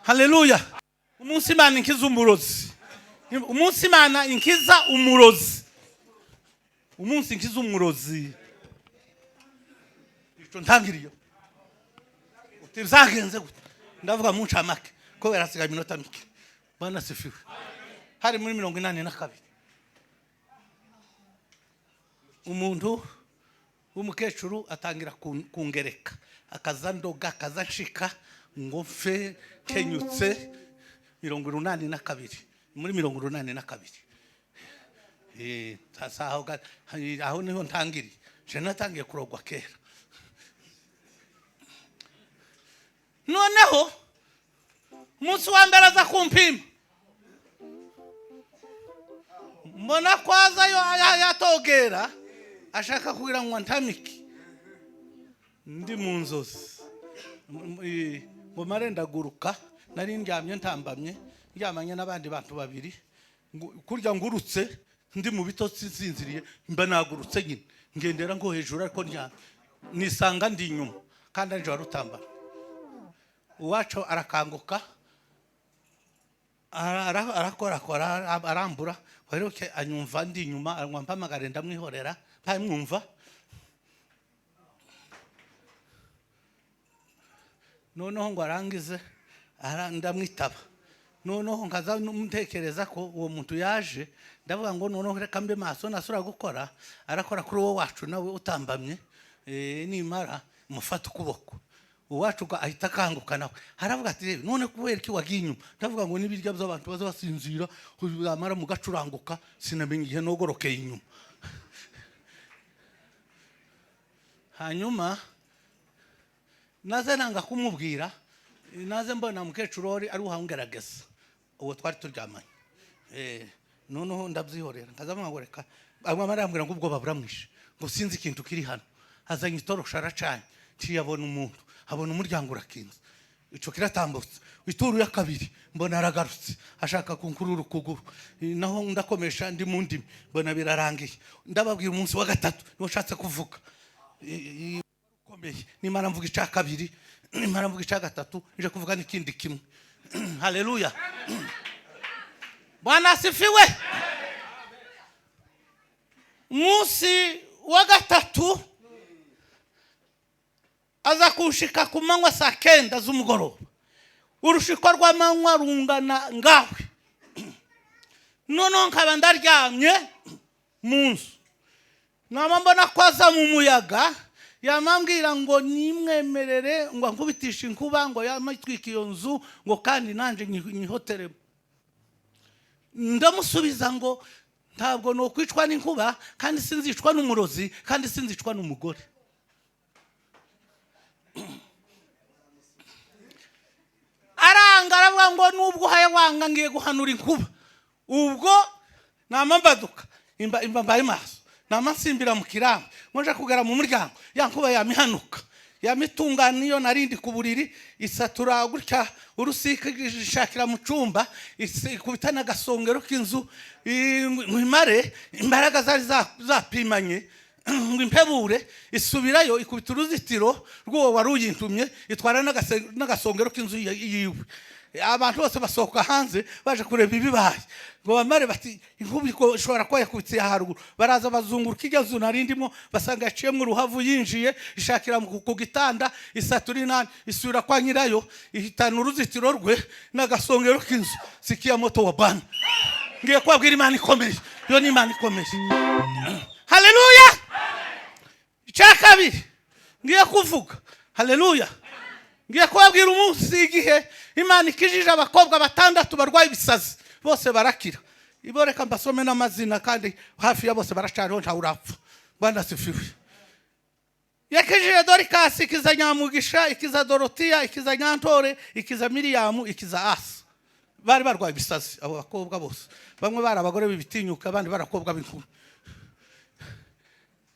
Haleluya. Umunsi Imana inkiza umurozi. Umunsi Imana inkiza umurozi. Umunsi inkiza umurozi. Icyo ntangiriyo. Utizagenze gute. Ndavuga mu ncamake ko berasiga iminota mike. Bwana sifiwe. Hari muri 82. Umuntu w'umukecuru atangira kungereka. Akazandoga akazanshika ngo mfe kenyutse 82 muri 82 sasa aho niho ntangiri je natangiye kurogwa kera noneho umunsi wa mbere aza kumpima mbona kwaza yo yatogera ashaka kugira ngo ntamiki ndi mu nzozi ngo mare ndaguruka nari ndyamye ntambamye ryamanye n'abandi bantu babiri kurya ngurutse ndi mu bitotsi sinziriye mba nagurutse nyine ngendera ngo hejuru ariko nisanga ndi inyuma kandi ari rutamba uwacu arakanguka arakora arambura waheruke anyumva ndi inyuma mpamagare ndamwihorera ntamwumva noneho ngo arangize ndamwitaba noneho ngaza numutekereza ko uwo muntu yaje ndavuga ngo noneho reka mbe maso nasura gukora arakora kuri uwo wacu nawe utambamye nimara mufata ukuboko uwacu ahita akanguka nawe haravuga ati none kubera iki wagiye inyuma ndavuga ngo nibirya by'abantu baza basinzira uzamara mu gacuranguka sinamenye igihe nogorokeye inyuma hanyuma naze nanga kumubwira naze mbona mukecuru ari uhangerageza uwo twari turyamanye noneho ndabyihorera nkazamwagoreka amara yambwira ngo ubwo baburamwishe ngo sinzi ikintu kiri hano azanye itorosha aracanye tiyabona umuntu abona umuryango urakinze ico kiratambutse ituru ya kabiri mbona aragarutse ashaka kunkurura ukuguru naho ndakomesha ndi mu ndimi mbona birarangiye ndababwira umunsi wa gatatu niwo nshatse kuvuga ukomeye nimara mvuga ica kabiri nimara mvuga ica gatatu nje kuvuga n'ikindi kimwe haleluya Bwana asifiwe Musi wa gatatu aza kushika ku manywa saa 9 z'umugoroba urushiko rw'amanywa rungana ngawe noneho nkaba ndaryamye mu nzu namambona kwaza mu muyaga yamambwira ngo nimwemerere ngo nkubitisha inkuba ngo yamatwika iyo nzu ngo kandi nanje nyihotere ndamusubiza ngo ntabwo no kwicwa n'inkuba kandi sinzicwa n'umurozi kandi sinzicwa n'umugore aranga aravuga ngo nubwo haye wanga ngiye guhanura inkuba ubwo namambaduka imba mbaye maso namansimbira mu kirambo nje kugara mu muryango yankuba yamihanuka yamitunganiyo narindi ku buriri isatura gutya urusika ishakira mu cumba ikubitana gasongero k'inzu mwimare imbaraga zari zapimanye ngo impebure isubirayo ikubita uruzitiro rw'uwo waruyintumye itwara n'agasongero k'inzu yiwe abantu bose basohoka hanze baje kureba ibibaye ngo bamare bati inkubiko ishobora kuba yakubitse haruguru baraza bazunguruka igezo narindimo basanga yaciyemo uruhavu yinjiye ishakira ku gitanda isaturina isura kwa nyirayo ihitana uruzitiro rwe n'agasongero k'inzu sikia moto wa bana ngiye kwabwira Imana ikomeye yo ni Imana ikomeye haleluya cyakabiri ngiye kuvuga haleluya ngiye kwabwira umunsi igihe Imana ikijije abakobwa 6 barwaye ibisazi bose barakira iboreka mbasome n'amazina kandi hafi ya bose baracariho nta urapfa Bwana asifiwe yakijije Dorcas ikiza Nyamugisha ikiza Dorothea ikiza Nyantore ikiza Miriam ikiza Asa bari barwaye ibisazi abo bakobwa bose bamwe bari abagore bibitinyuka abandi barakobwa b'inkuru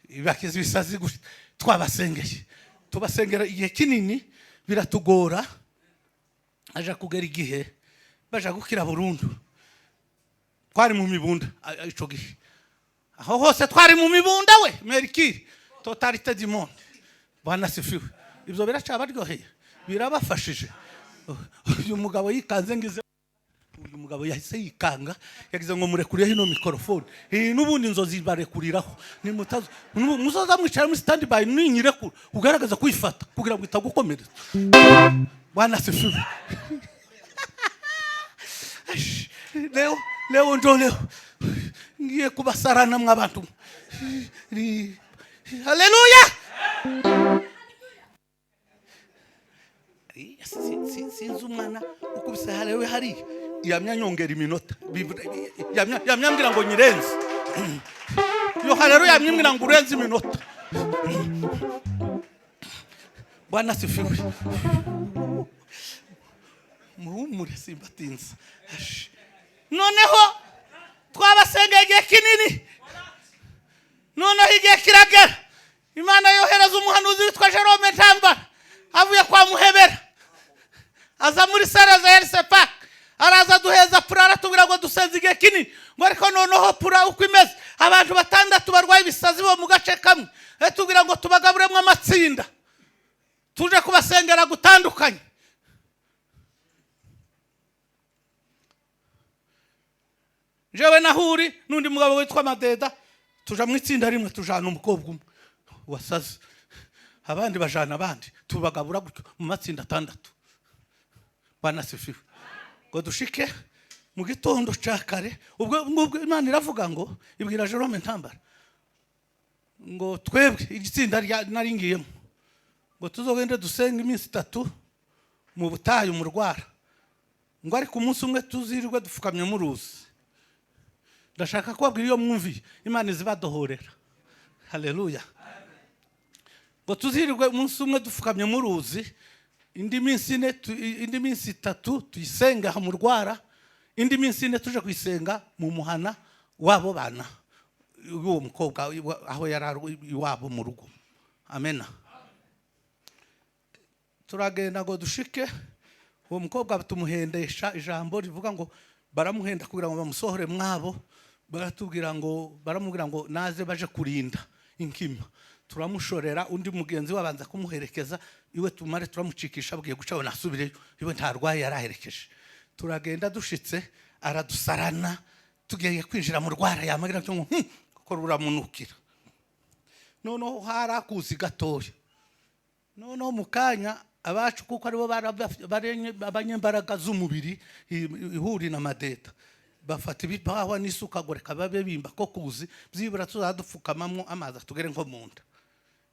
ibakiza ibisazi gute twabasengeye tubasengera igihe kinini biratugora aja kugera igihe baja gukira burundu twari mu mibunda ico gihe aho hose twari mu mibunda we Merikiri totalite du monde Bwana asifiwe ibyo biracabaryoheye birabafashije uyu mugabo yikanze ngize uyu mugabo yahise yikanga yagize ngo murekurireho ino mikorofone n'ubundi inzozi barekuriraho muzoza mwicara muri stand by ninyirekura ugaragaza kuyifata kugira ngo itagukomeretsa. Bwana sifiwe. leo ngiye kubasarana mw'abantu. Haleluya. Sinzi umwana ukubise halewe hari yamyanyongera iminota yamyambwira ngo nyirenze yo haleluya yamyambwira ngo urenze iminota. Bwana sifiwe. Muhumure simbatinza. Noneho twabasengeye igihe kinini, noneho igihe kiragera Imana yohereza umuhanuzi witwa Jerome Ntambara avuye kwa Muhebera, aza muri sare za RCPAC, araza duheza pura aratubwira ngo dusenze igihe kinini, ngo ariko noneho pura uko imeze abantu 6 barwaye ibisazi bo mu gace kamwe, tubwira ngo tubagaburemwe amatsinda tuje kubasengera gutandukanye. Jewe nahuri nundi mugabo witwa Madeda tuja mu itsinda rimwe, tujana umukobwa umwe wasaze, abandi bajana abandi, tubagabura gutyo mu matsinda 6. Bwana sifiwe. Ngo dushike mu gitondo cakare, ubwo Imana iravuga ngo ibwira Jerome Ntambara ngo twebwe igitsinda naringiyemo ngo tuzogende dusenga iminsi 3 mu butayu mu Rwara, ngo ariko umunsi umwe tuzirirwe dufukamye mu ruzi. Ndashaka kubabwira iyo mwumvi Imana izibadohorera. Haleluya. Ngo tuzirirwe umunsi umwe dufukamye mu ruzi, indi minsi 3 tuyisenga mu Rwara, indi minsi 4 tuje kuyisenga mu muhana wabo bana uwo mukobwa aho yarari iwabo mu rugo. Amena. Turagenda ngo dushike uwo mukobwa tumuhendesha ijambo rivuga ngo baramuhenda kugira ngo bamusohore mwabo, baratubwira ngo baramubwira ngo naze baje kurinda inkima. Turamushorera, undi mugenzi wabanza kumuherekeza, iwe tumare turamucikisha bwiye gucaho nasubireyo, iwe ntarwaye yaraherekeje. Turagenda dushitse aradusarana, tugiye kwinjira mu Rwara yamagira cyo ko ruramunukira. Noneho harakuzi gatoya, noneho mukanya abacu kuko aribo abanyembaraga z'umubiri ihuri na Madeda bafata ibipawa n'isuka goreka babe bimba ko kuzi byibura tuzadupfukamamwo amazi tugere nko munda.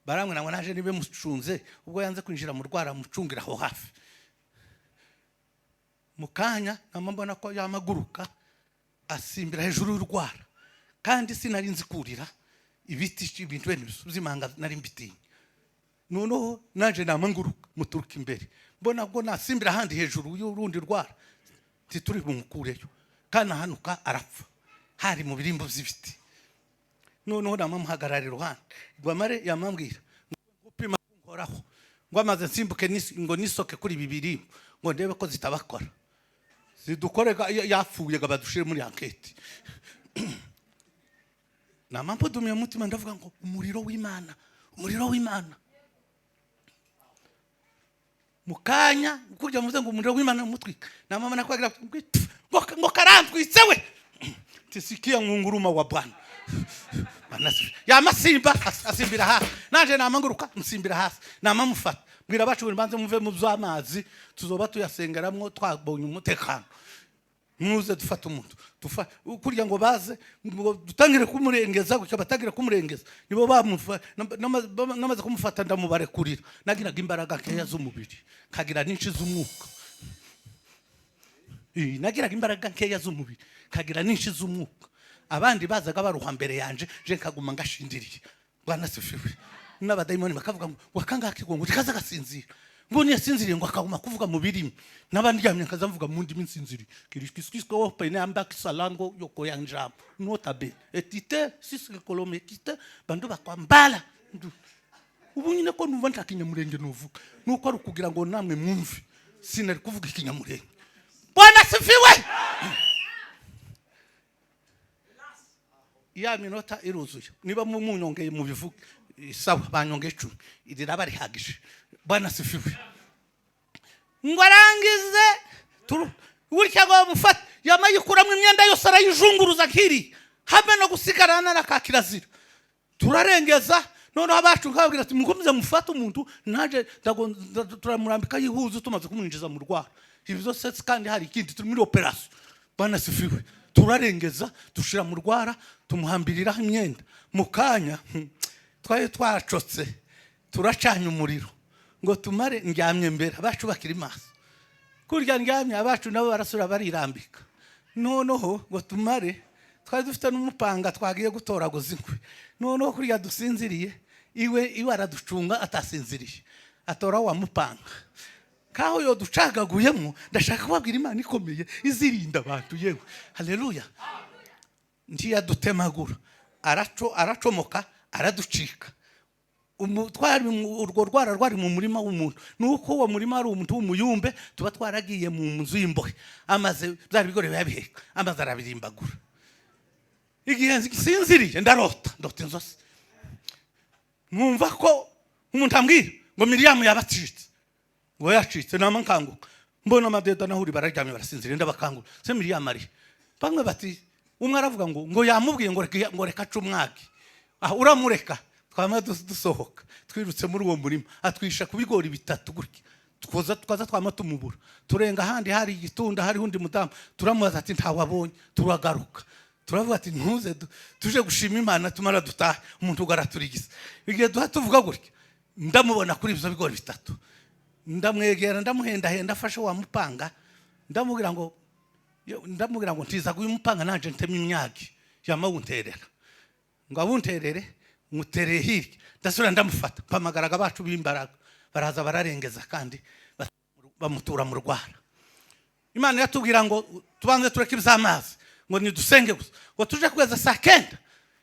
Baramwe ngo naje nibe mucunze, ubwo yanze kwinjira mu Rwara mucungira aho hafi. Mukanya namambona ko yamaguruka asimbira hejuru y'Urwara, kandi sinari nzikurira ibiti ibintu by'imanga nari mbitinya. Noneho naje namanguruka muturuka imbere, mbona ngo nasimbira handi hejuru y'urundi Rwara tituri bumukureyo, kana hanuka arapfa hari mu birimbo by'ibiti. Noneho namamuhagarara iruhande, Rwamare yamambwira ngo upima nkoraho, ngo amaze nsimbuke ngo nisoke kuri bibirimbo ngo ndebe ko zitabakora, zidukorega yapfuye gabadushire muri ankete. Namampodumye mutima ndavuga ngo umuriro w'Imana, umuriro w'Imana. Mukanya kujya muze ngo umuriro w'Imana mutwika, namama nakwagira ngo karantwitse we tisikia ngunguruma wa Bwana. Ya masimba asimbira hasi, naje namanguruka musimbira hasi, namamufata mbwira bacu banze muve mu by'amazi tuzoba tuyasengeramwo twabonye umutekano, muze dufata umuntu kurya ngo baze ngo dutangire kumurengeza, gucyo batangire kumurengeza nibo bamufa namaze kumufata ndamubarekurira. Nagiraga imbaraga nkeya z'umubiri, kagira n'inshi z'umwuka. Nagiraga imbaraga nkeya z'umubiri, kagira n'inshi z'umwuka. Abandi bazaga baruha mbere yanje, je nkaguma ngashindiriye. Bwana sifiwe. N'abadayimoni bakavuga ngo wakangaka igongo rikaza gasinzira, mbone yasinziriye ngo akaguma kuvuga mu birimi, nabandi yamye kaza mvuga mu ndimi nsinziriye. Kiriskisko opene ambaki salango yoko yanjambo notabe etite sisike kolome kite bandu bakwambala. Ubu nyine ko numva ntakinyamurenge nuvuga nuko ari kugira ngo namwe mwumve sinari kuvuga ikinyamurenge. Bwana sifiwe. Ya minota iruzuye, niba munyongeye mu bivuga sawa banyonge 10 irira bari hagije. Bwana sifiwe. ngo arangize gutya ngo mufate yamayikuramo imyenda yose arayijunguruza nkiri habe no gusigarana n'akakirazira. Turarengeza noneho abacu nkababwira ati mukomeze mufate umuntu naje turamurambika yihuza tumaze kumwinjiza mu Rwanda. Ibi byose kandi hari ikindi turi muri operation. Bana sifiwe. Turarengeza dushira mu Rwanda tumuhambiriraho imyenda. Mukanya twaye twacotse turacanye umuriro ngo tumare ndyamye mbere abacu bakiri maso. Kurya ndyamye abacu nabo barasura barirambika. Noneho ngo tumare twari dufite n'umupanga twagiye gutoraguza inkwi. Noneho kurya dusinziriye iwe araducunga atasinziriye atora wa mupanga kaho yo ducagaguyemo. Ndashaka kubabwira Imana ikomeye izirinda abantu yewe. Haleluya. Ndiya dutemagura aracomoka araducika. Twari urwo rwara rwari mu murima w'umuntu. Nuko uwo murima ari umuntu w'umuyumbe tuba twaragiye mu nzu y'imbohe amaze byari bigore babiheka amaze arabirimbagura. Igihe sinziriye ndota inzozi. Mwumva ko umuntu ambwira ngo Miriam yabatitse. Ngo yacitse nama nkanguka. Mbona amadeda nahuri bararyamye barasinziriye ndabakangura. Se Miriam ari. Bamwe bati umwe aravuga ngo yamubwiye ngo reka cumwaki. Uramureka. Twama dusohoka. Twirutse muri uwo murima. Atwisha kubigori bitatu gutya. Twaza twama tumubura. Turenga handi hari igitunda hari hundi mudamu. Turamubaza ati ntawabonye. Turagaruka. Turavuga ati ntuze tuje gushima Imana tumara dutaha. Umuntu ugaraturigiza. Igihe tuvuga gutya. Ndamubona kuri ibyo bigori bitatu. Ndamwegera ndamuhenda afashe wa mupanga. Ndamubwira ngo ntiza guyu mupanga nanje nteme imyagi yamawunterera. Ngo abunterere mutereye hirya. Ndasura ndamufata pamagaraga bacu b'imbaraga. Baraza bararengeza kandi bamutura mu Rwanda. Imana yatubwira ngo tubanze tureke iby'amazi ngo nidusenge gusa. Ngo tuje kweza saa 9.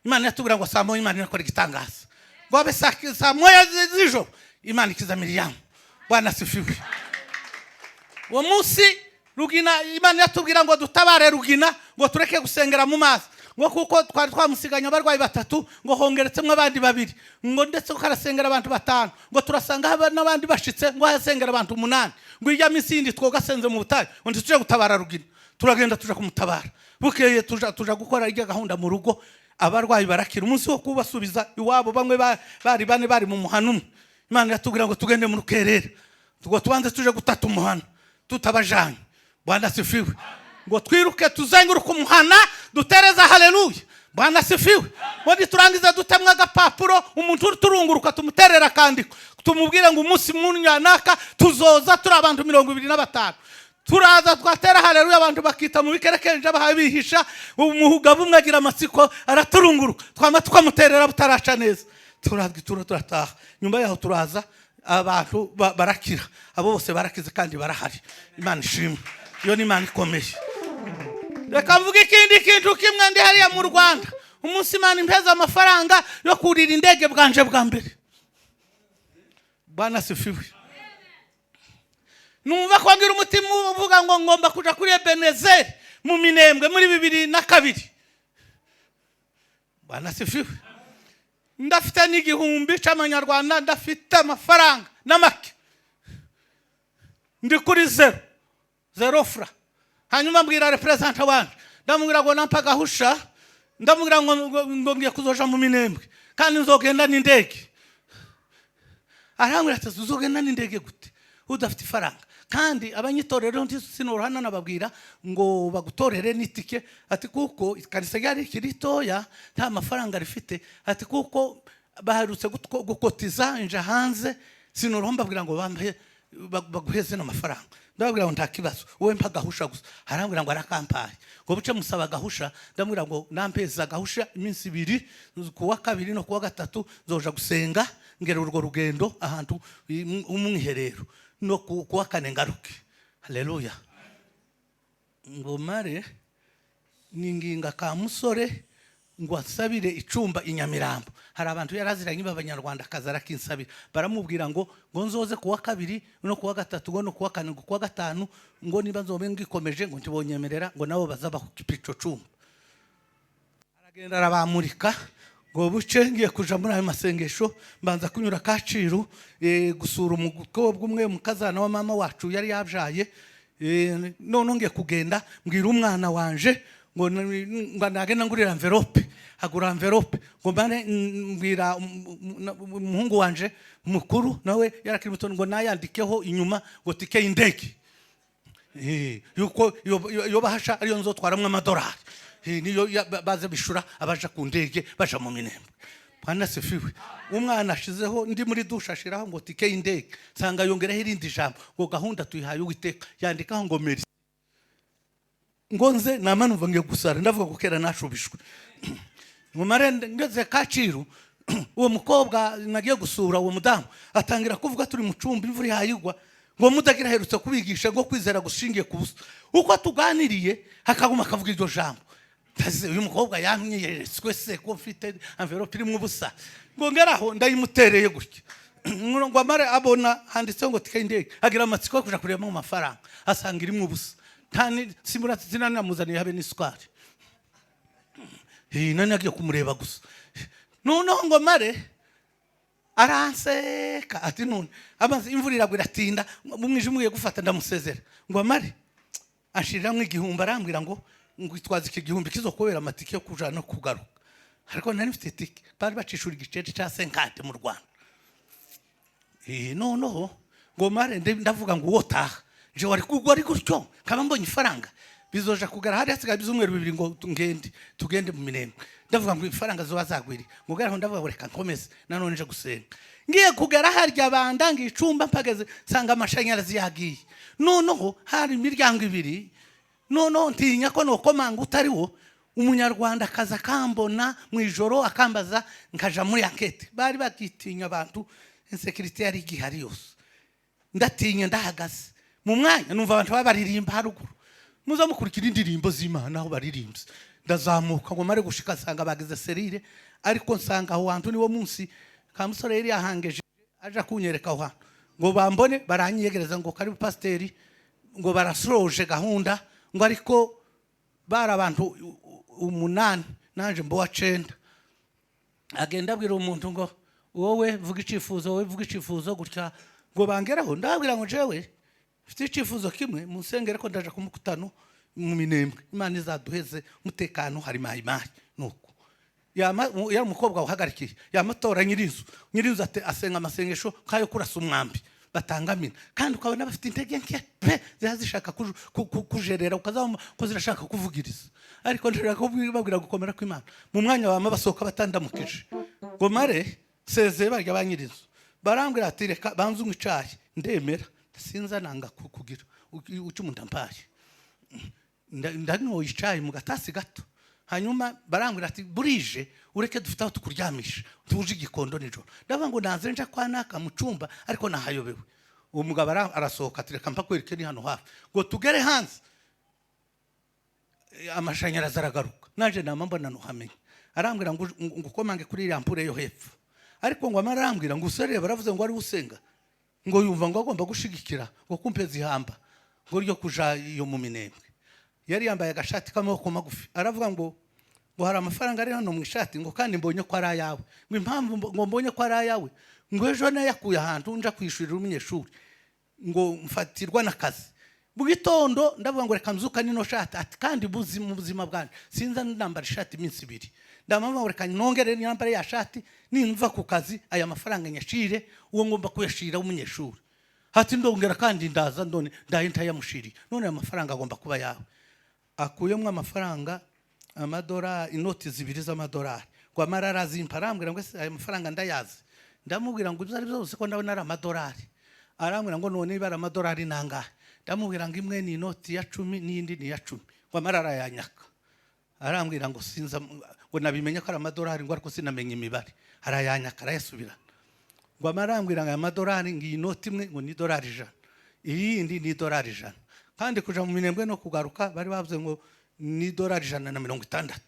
Imana yatubwira ngo saa 1 Imana irakora igitangaza. Ngo abe saa 1 z'ijoro Imana ikiza Miriam. Bwana sifiwe. Uwo munsi Rugina Imana yatubwira ngo dutabare Rugina ngo tureke gusengera mu mazi. Ngo kuko twari twamusiganya abarwayi batatu ngo hongeretsemo abandi babiri. Ngo ndetse ukarasengera abantu 5. Ngo turasanga n'abandi bashitse ngo hasengera abantu 8. Ngo ijya misindi twogasenze mu butayu. Ngo tuje gutabara Rugina. Turagenda tuje kumutabara. Bukeye tuja gukora ijya gahunda mu rugo. Abarwayi barakira umunsi wo kubasubiza iwabo bamwe bari bane bari mu muhano. Imana yatubwira ngo tugende mu rukerere. Ngo tubanze tuje gutata umuhano tutabajanye. Bwana sifiwe. Ngo twiruke tuzenguruka umuhana dutereza haleluya. Bwana sifiwe. Ngo turangiza dutemwa agapapuro umuntu turunguruka tumuterera kandi tumubwira ngo umunsi munyanaka tuzoza turi abantu 25. Turaza twatera haleluya abantu bakita mu bikerekenje bahabihisha umugabo umwe agira amatsiko araturunguruka twama tukamuterera butaraca neza. Turataha. Nyuma yaho turaza abantu barakira. Abo bose barakize kandi barahari. Imana ishimwe. Yo ni Imana ikomeye. Reka mvuga ikindi kintu kimwe ndi hariya mu Rwanda. Umunsi Imana impeza amafaranga yo kurira indege bwanje bwa mbere. Bwana sifiwe. Numva ko ngira umutima uvuga ngo ngomba kuja kuri Ebenezer mu Minembwe muri 2002. Bwana sifiwe. Ndafite n'igihumbi cy'amanyarwanda ndafite amafaranga n'amake. Ndi kuri 0 fra. Hanyuma mbwira representa wanje ndamubwira ngo nampa gahusha ndamubwira ngo ngiye kuzoja mu Minembwe kandi nzogenda n'indege. Arambwira ati uzogenda n'indege gute udafite ifaranga kandi abanyitorero sinorohana nababwira ngo bagutorere n'itike ati kuko ikanisa yari kiritoya nta mafaranga rifite ati kuko baherutse gukotiza inja hanze sinorohomba babwira ngo bambaye baguheze n'amafaranga. Ndababwira ngo nta kibazo wowe mpa gahusha gusa. Arambwira ngo arakampaye ngo buce musaba gahusha. Ndamubwira ngo nampeza gahusha iminsi 2 kuwa 2 no kuwa 3 zoja gusenga ngera urwo rugendo ahantu umwiherero no kuwa 4 ngaruke. Haleluya. Ngo mare ninginga ka musore ngo asabire icumba inyamirambo. Hari abantu yaraziranye b'abanyarwanda kazara kinsabira baramubwira ngo nzoze kuwa 2 no kuwa 3 ngo no kuwa 4 ngo kuwa 5 ngo niba nzobe ngikomeje ngo ntibonyemerera ngo nabo bazaba ku kipico cumba. Aragenda arabamurika ngo buce ngiye kuja muri ayo masengesho mbanza kunyura Kacyiru gusura umukobwa umwe mukazana wa mama wacu yari yabyaye. None ngiye kugenda mbwira umwana wanje ngo nagenda ngurira envelope, agura envelope ngo mbane mbwira umuhungu wanje mukuru nawe yarakiri muto ngo nayandikeho inyuma ngo tike y'indege yuko yo bahasha ariyo nzotwaramwe amadolari niyo baze bishura abaja ku ndege baja mu Minembwe. Bwana sifiwe. Umwana ashizeho ndi muri dusha ashiraho ngo tike y'indege, sanga yongereho irindi jambo ngo gahunda tuyihaye Uwiteka, yandikaho ngo merci. Ngonze namanumva ngiye gusara ndavuga ko kera nashubishwe. Mu marende ngeze Kacyiru uwo mukobwa nagiye gusura uwo mudamu atangira kuvuga turi mu cumbi imvura ihayigwa ngo mudagira herutse kubigisha ngo kwizera gushingiye ku busa. Uko tuganiriye hakaguma akavuga iryo jambo. Uyu mukobwa yamyeretswe se ko mfite envelope irimo ubusa. Ngo ngeraho ndayimutereye gutya. Ngo amare abona handitse ngo tike y'indege agira amatsiko yo kuja kureba mu mafaranga asanga irimo ubusa. Tani simura namuzaniye habe n'isukari. Nani agiye kumureba gusa. Noneho ngo mare aranseka ati none amaze imvura iragwira atinda mu mwijima ugiye gufata ndamusezera. Ngo mare ashiriramwe igihumbi arambwira ngo itwaza iki gihumbi kizokobera amatike yo kuja no kugaruka. Ariko nari mfite tike bari bacishura igiceri ca 50 mu Rwanda. Noneho ngo mare ndavuga ngo wotaha je wari kugwa ari gutyo kaba mbonye ifaranga bizoja kugara hari hasigaye bizumweru bibiri ngo tugende mu Minembwe. Ndavuga ngo ifaranga zo bazagwiri ngo garaho ndavuga ngo reka nkomeze nanone nje gusenga. Ngiye kugara harya banda ngicumba mpageze sanga amashanyarazi yagiye. Noneho hari imiryango ibiri. Noneho ntinya ko nokomanga utari wo umunyarwanda kaza kambona mu ijoro akambaza nkaja muri enquête. Bari bakitinya abantu insecurity yari gihari yose. Ndatinya ndahagaze mu mwanya numva abantu babaririmba haruguru. Muza mukurikira indirimbo z'Imana aho baririmbye. Ndazamuka ngo mare gushika sanga bagize serire ariko nsanga aho hantu niwo munsi kamusore yari yahangeje aja kunyereka aho hantu ngo bambone baranyegereza ngo kari pasiteri ngo barasoje gahunda ngo ariko bara abantu 8 nanje mbo wa 9 agenda abwira umuntu ngo wowe vuga icifuzo gutya ngo bangeraho ndabwira ngo jewe mfite icifuzo kimwe musengere ko ndaje kumukutano mu Minembwe Imana izaduheze umutekano hari mayimayi nuko ya mukobwa uhagarikiye yamatora nyirizu asenga amasengesho kayo kurasa umwambi batangamina kandi ukabona bafite intege nke pe zishaka kujerera ukazama ko zirashaka kuvugiriza ariko ndashaka kubabwira gukomera kw'Imana mu mwanya wa mabasoka batandamukije ngo mare seze barya banyirizo barambwira ati reka banzu nk'icayi ndemera sinza nanga kugira ucumuntu ampaye ndano icayi mu gatasi gato hanyuma barambwira ati burije ureke dufite aho tukuryamisha tuje igikondo nijoro ndavuga ngo nanze nja kwa naka mu cumba ariko nahayobewe uwo mugabo arasohoka ati reka mpakwereke ni hano hafi ngo tugere hanze amashanyarazi aragaruka naje namambona no hamenye arambwira ngo ukomange kuri iriya mpure yo hepfo ariko ngo amarambwira ngo usore baravuze ngo ari usenga ngo yumva ngo agomba gushigikira ngo kumpeza ihamba ngo ryo kuja iyo mu Minembwe yari yambaye agashati k'amaboko magufi aravuga ngo hari amafaranga ari hano mu ishati ngo kandi mbonye ko ari ayawe ngo impamvu ngo mbonye ko ari ayawe ngo ejo nayakuye ahantu nja kwishurira umunyeshuri ngo mfatirwa nakazi mu gitondo ndavuga ngo reka mzuka nino shati ati kandi mu buzima bwanjye sinza nambara ishati iminsi 2 ndamama ngo reka nongere nambara ya shati nimva ku kazi aya mafaranga nyashire uwo ngomba kuyashira umunyeshuri hati ndongera kandi ndaza ndone ndahita yamushiri none aya mafaranga agomba kuba yawe akuyemo amafaranga amadora inoti 2 z'amadolari kwa marara zimparambwira ngo aya mafaranga ndayazi ndamubwira ngo uzari byose ko ndabona ari amadolari arambwira ngo none ibara amadolari nangahe ndamubwira ngo imwe ni inoti ya 10 n'indi ni ya 10 kwa marara yanyaka arambwira ngo sinza ngo nabimenye ko ari amadolari ngo ariko sinamenye imibare arayanyaka arayasubira ngo amarambwira ngo aya madolari ngi inoti imwe ngo ni dolari 100 iyindi ni dolari 100 kandi kuja mu Minembwe no kugaruka bari bavuze ngo ni dolari 160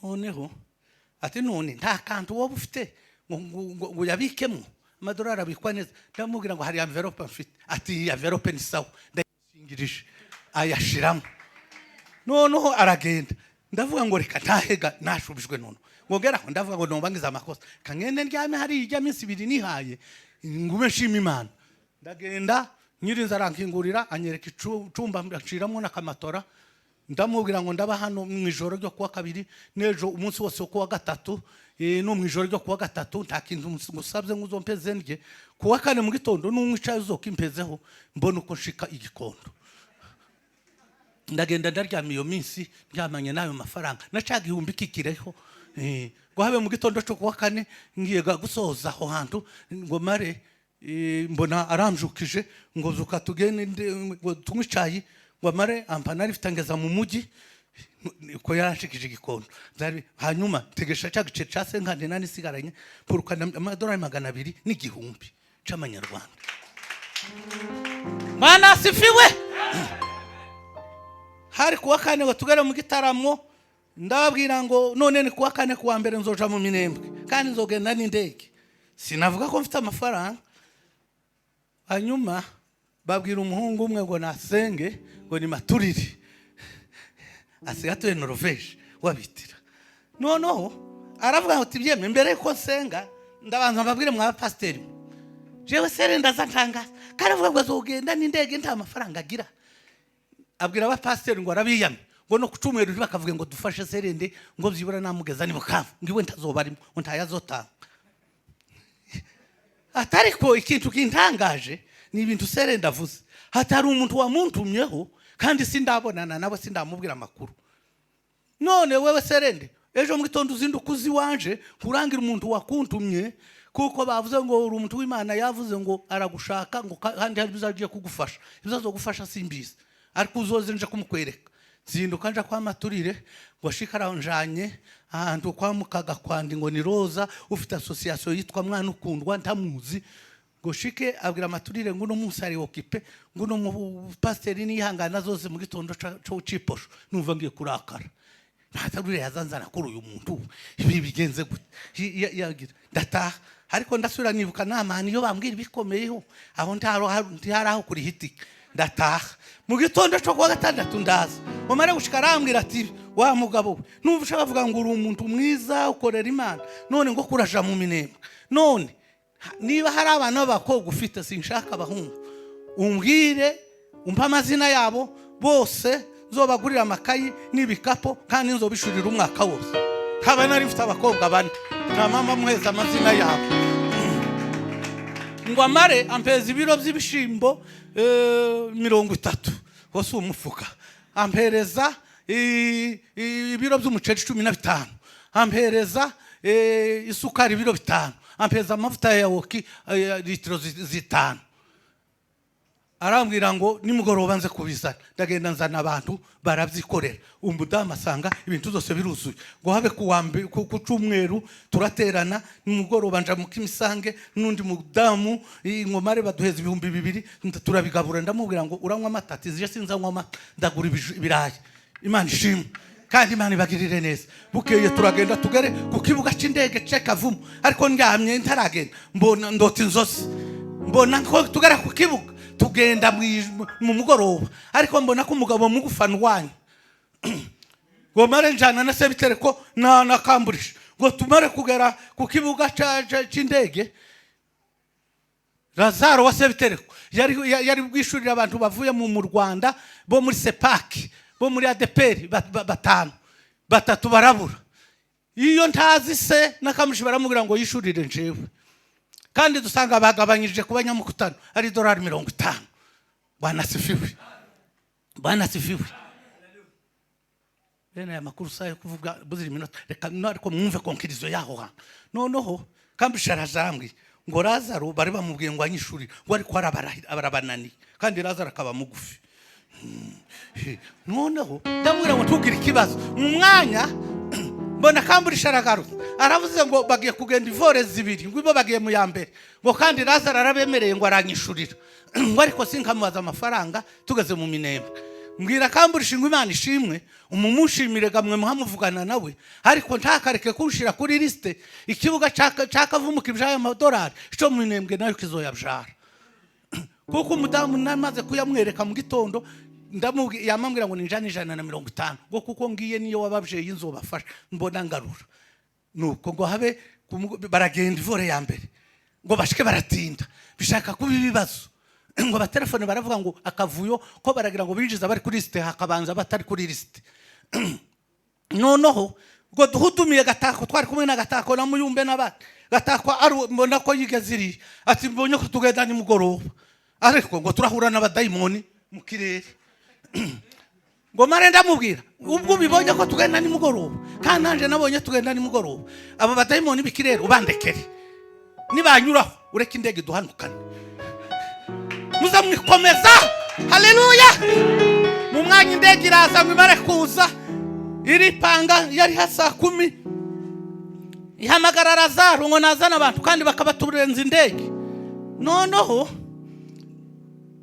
noneho ati none nta kantu wowe ufite ngo yabikemo amadolari abikwa neza ndamubwira ngo hari envelope mfite ati envelope ni sawa ndayishingirije ayashiramo noneho aragenda ndavuga ngo reka ntahega nashubijwe none ngogera aho ndavuga ngo nomba ngiza amakosa kangende ndyame hari ijya minsi 2 nihaye ngume nshima Imana ndagenda nyirinza arankingurira anyereka icumba aciramo nakamatora ndamubwira ngo ndaba hano mu ijoro ryo kuwa kabiri nejo umunsi wose wo kuwa gatatu no mu ijoro ryo kuwa gatatu nta kintu ngusabye nguzompeze ndye kuwa kane mu gitondo n'umwicaye uzokimpezeho mbona uko nshika igikondo ndagenda ndaryamiye iyo minsi ryamanye nayo mafaranga nacaga 1000 kikireho ngo habe mu gitondo cyo kuwa kane ngiye gusoza aho hantu ngo mare mbona aramjukije ngo zuka tugende ngo tumwicaye ngo mare ampana rifitangeza mu mugi ko yarashikije igikondo hanyuma tegesha cyagice cyase nkande nani sigaranye purukana amadolari 200 n'igihumbi c'amanyarwanda mana asifiwe hari kuwa kane ngo tugere mu gitaramo ndababwira ngo none ni kuwa kane kuwa mbere nzoja mu Minembwe kandi nzogenda n'indege sinavuga ko mfite amafaranga hanyuma babwira umuhungu umwe ngo nasenge ngo ni maturiri asigatuye Norvège wabitira noneho aravuga ngo tibyeme mbere ko nsenga ndabanza mbabwire mwa pasteur jewe sere ndazantangaza karavuga ngo azogenda n'indege nta mafaranga agira abwira aba pasteur ngo arabiyame ngo no kucumweru bakavuga ngo dufashe serende ngo byibura namugeza ni bukavu ngiwe ntazobarimo ntayazotanga atariko ikintu kintangaje ni ibintu serende avuze hatari umuntu wamuntumyeho kandi sindabonana nabo sindamubwira amakuru none wewe serende ejo mu gitondo uzindukuzi wanje kurangira umuntu wakuntumye kuko bavuze ngo uri umuntu w'Imana yavuze ngo aragushaka ngo kandi hari bizagiye kugufasha bizazogufasha simbizi ariko uzoze nje kumukwereka zinduka nje kwa maturire ngo shikara njanye ahantu kwa mukaga kwandi ngo ni Roza ufite association yitwa mwana ukundwa ntamuzi ngo shike abwira maturire ngo no munsi ari okipe ngo no mu pasteur ni ihangana zose mu gitondo cyo ciposho numva ngiye kurakara maturire yazanzana kuri uyu muntu ibi bigenze gute yagira ndataha ariko ndasubira nibuka namani yo bambwira bikomeyeho aho ntiharaho kuri hiti ndataha mu gitondo cyo kuwa gatandatu ndaza umare gushikara ambwira ati wa mugabo numva ushaka bavuga ngo uri umuntu mwiza ukorera Imana none ngo kuraja mu Minembwe none niba hari abana b'abakobwa ufite sinshaka abahungu umbwire umpa amazina yabo bose nzobagurira amakayi n'ibikapo kandi nzobishurira umwaka wose haba nari mfite abakobwa bane na mama muheza amazina yabo ngo amare ampeza ibiro by'ibishimbo 30 hose umufuka ampereza ibiro by'umuceri 15 ampereza isukari ibiro 5 ampeza amavuta ya woki litiro 5 arambwira ngo nimugoroba nze kubizana ndagenda nzana abantu baravyikorera umudamu asanga ibintu zose biruzuye ngo habe kuwambe ku cumweru turaterana nimugoroba nja mu Kimisange nundi mudamu ingomare baduheza 2,000 turabigabura ndamubwira ngo uranywa amatati zije sinzanywa amata ndagura ibirayi Imana ishimwe kandi Imana ibagirire neza bukeye turagenda tugere ku kibuga c'indege c'Kavumu ariko ndyamye ntaragenda mbona ndota inzozi mbona ko tugera ku kibuga tugenda mu mugoroba ariko mbona ko umugabo mugufana wanyu ngo mare njana na sebitere ko na kamburisha ngo tumare kugera ku kibuga c'indege Lazaro wa sebitere yari bwishurira abantu bavuye mu Rwanda bo muri Sepaki bo muri ADPR batatu barabura iyo ntazi se nakamushi baramubwira ngo yishurire njewe kandi dusanga bagabanyirije kuba nyamukutano ari $50 bwana sifiwe bene amakuru sayo kuvuga buziri minota reka ariko mwumve konkirizo yaho ha noneho kambishara zambwi ngo Lazaro bari bamubwiye ngo anyishuri ngo ari kwara barabanani kandi Lazaro akaba mugufi noneho ndamwira ngo tugira ikibazo mu mwanya mbona kamburisha aragaruka aravuze ngo bagiye kugenda ivore zibiri ngo ibo bagiye mu yambere ngo kandi Lazaro arabemereye ngo aranyishurira ngo ariko sinkamubaza amafaranga tugeze mu Minembwe mbwira kamburisha ngo Imana ishimwe umumushimire gamwe muhamuvugana nawe ariko ntakareke kunshira kuri liste ikibuga cy'Akavumu kibyaye $100 cyo mu Minembwe nayo kizoyabyara kuko umudamu namaze kuyamwereka mu gitondo yamambwira ngo ninjana 150 ngo kuko ngiye niyo wababyeyi nzobafasha mbona ngarura nuko ngo habe baragenda ivore ya mbere ngo bashike baratinda bishaka kuba ibibazo ngo batelefone baravuga ngo akavuyo ko baragira ngo binjiza bari kuri liste hakabanza batari kuri liste noneho ngo duhudumiye Gatako twari kumwe na Gatako na Muyumbe n'abandi Gatako mbona ko yigeziri ati mbonye ko tugenda ni mugoroba ariko ngo turahura n'abadayimoni mu kirere ngo mare ndamubwira ubwo bibonye ko tugenda ni mugoroba kandi nanje nabonye tugenda ni mugoroba abo badayimoni bikirere ubandekere nibanyuraho ureke indege duhanukane muzamwikomeza haleluya mu mwanya indege iraza mwimare kuza iri panga yari hasa 10 ihamagara Lazaro ngo nazana abantu kandi bakabaturenza indege noneho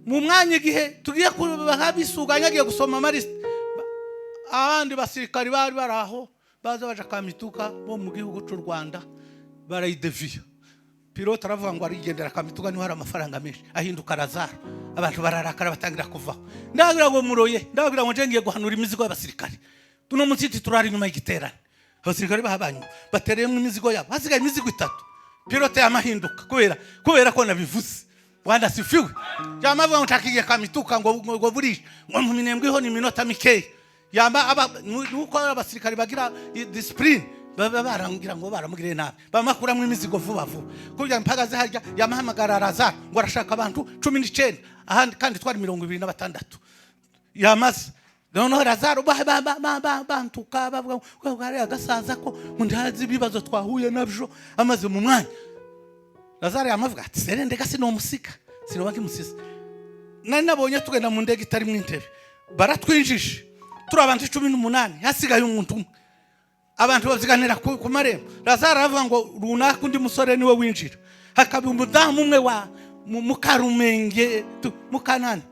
mu mwanya igihe tugiye kuhabisuganya agiye gusoma amaliste abandi basirikari bari baraho baza baje kamituka bo mu gihugu cy'u Rwanda barayideviya pilote aravuga ngo arigendera kamituka niho hari amafaranga menshi ahinduka Lazaro abantu bararakara batangira kuva ndagira ngo muroye ndagira ngo ngiye guhanura imizigo y'abasirikari tuno mutsiti turari nyuma y'igiterane abasirikari bahabanyu batereyemo imizigo yabo hasigaye imizigo 3 pilote yamahinduka kubera ko nabivuze wanda sifiwe yamavuga ngo ntakiye kamituka ngo buri ngo mu minembwe ni minota mikeya yamba nuko abasirikari bagira discipline barangira ngo baramugire nabi bamakuramo imizigo vuba kubya mpagaze harya yamahamagara Lazaro ngo arashaka abantu 19 ahandi kandi twari 26 yamaze noneho Lazaro bantuka bavuga ngo ari agasaza ko ndazi bibazo twahuye nabyo amaze mu mwanya Lazaro yamavuga ati serende gasi no musika sinobaki musisa nari nabonye tugenda mu ndege itari mu intebe baratwinjije turi abantu 18 hasigaye umuntu umwe abantu baziganira ku marembo Lazaro aravuga ngo runaka undi musore niwe winjira hakaba umudamu umwe wa mukarumenge mukanani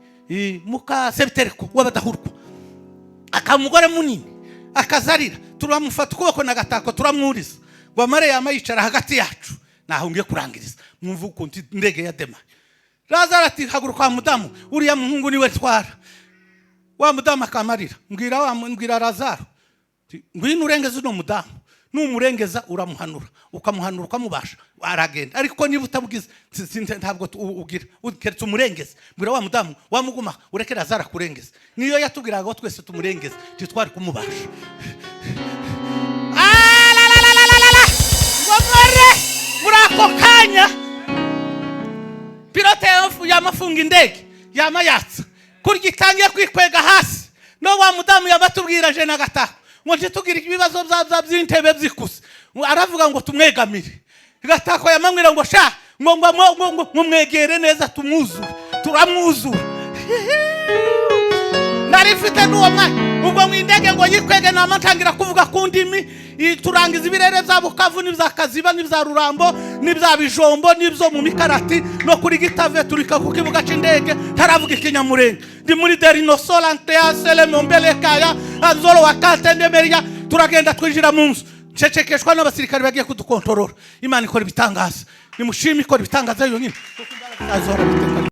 muka septereko wabadahurwa akamugore munini akazarira turamufata ukuboko na Gatako turamwuriza ngo amare yamayicara hagati yacu naho ngiye kurangiriza mwumva ukuntu indege ya dema Lazaro ati haguruka mudamu uriya muhungu niwe twara wa mudamu akamarira mbwira Lazaro ngwino urengeza no mudamu numurengeza uramuhanura ukamuhanura ukamubasha aragenda ariko niba utabugize ntabwo ugira ukeretse umurengeza mbwira wa mudamu wamuguma ureke Lazaro kurengeza niyo yatubwiraga ngo twese tumurengeza twari kumubasha murako kanya pilote yamafunga indege yamayatsa kurya itangiye kwikwega hasi no wa mudamu yabatubwira je na Gatako ngo tugira ibibazo by'intebe byikuse aravuga ngo tumwegamire Gatako yamambwira ngo sha ngo mwegere neza turamwuzura narifite n'uwo mwanya ubwo mwindege ngo yikwege namantangira kuvuga ku ndimi turangiza ibirere bya Bukavu n'ibya Kaziba n'ibya Rurambo n'ibya Bijombo n'ibyo mu Mikarati no kuri Gitave turika ku kibuga c'indege taravuga ikinyamurenge ndi muri Derinosolante ya Selemombele kaya anzoro wakate ndemeria turagenda twinjira mu nzu cecekeshwa n'abasirikari bagiye kudukontorora Imana ikora ibitangaza nimushimi ikora ibitangaza yonyine azora biteka